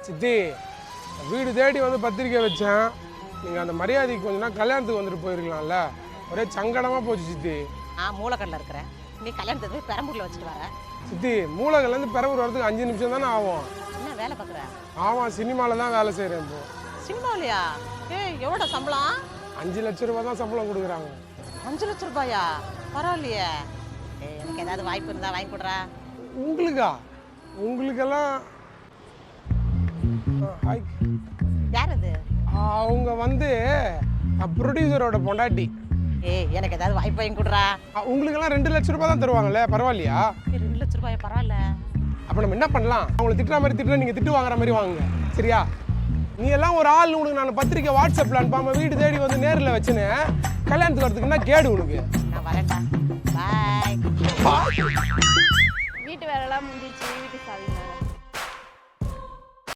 சித்தி வீடு தேடி வந்து பத்திரிக்கை வச்சேன். நீங்கள் அந்த மரியாதைக்கு கொஞ்ச நாள் கல்யாணத்துக்கு வந்துட்டு போயிருக்கலாம்ல. ஒரே சங்கடமாக போச்சு சித்தி. மூலக்கடல இருக்கிறேன். நீ கல்யாணத்துக்கு போய் பெரம்பூரில் வச்சுட்டு வர. சித்தி மூலகர்லேருந்து பெரம்பூர் வரதுக்கு 5 நிமிஷம் தானே ஆகும். என்ன வேலை பார்க்குற? ஆமாம், சினிமாவில் தான் வேலை செய்கிறேன் இப்போ. சினிமாவிலையா? எவ்வளோ சம்பளம்? 5 லட்ச ரூபா தான் சம்பளம் கொடுக்குறாங்க. 5 லட்ச ரூபாயா? பரவாயில்லையே. எனக்கு ஏதாவது வாய்ப்பு இருந்தால் வாங்கி கொடுறா. உங்களுக்கா? உங்களுக்கெல்லாம் யார் அது? அவங்க வந்து ப்ரொடியூசரோட பொண்டாட்டி. எனக்கு ஏதாவது வாய்ப்பு வாங்கி கொடுறா. உங்களுக்கெல்லாம் 2 லட்ச ரூபா தான் தருவாங்கல்ல, பரவாயில்லையா? 2 லட்ச ரூபாயா? பரவாயில்ல. அப்போ நம்ம என்ன பண்ணலாம், அவங்களை திட்டுற மாதிரி திட்டுற, நீங்கள் திட்டு வாங்குற மாதிரி வாங்குங்க, சரியா? நீ எல்லாம் ஒரு ஆள், உனக்கு நான் பத்திரிக்கை வாட்ஸ்அப்பில் அனுப்பாமல் வீடு தேடி வந்து நேரில் வச்சுன்னு கல்யாணத்துக்கு வரதுக்கு என்ன கேடு உனக்கு? நான் வரேன்டா. பாய். வீட்டு வேலைலாம் முடிஞ்சிச்சு.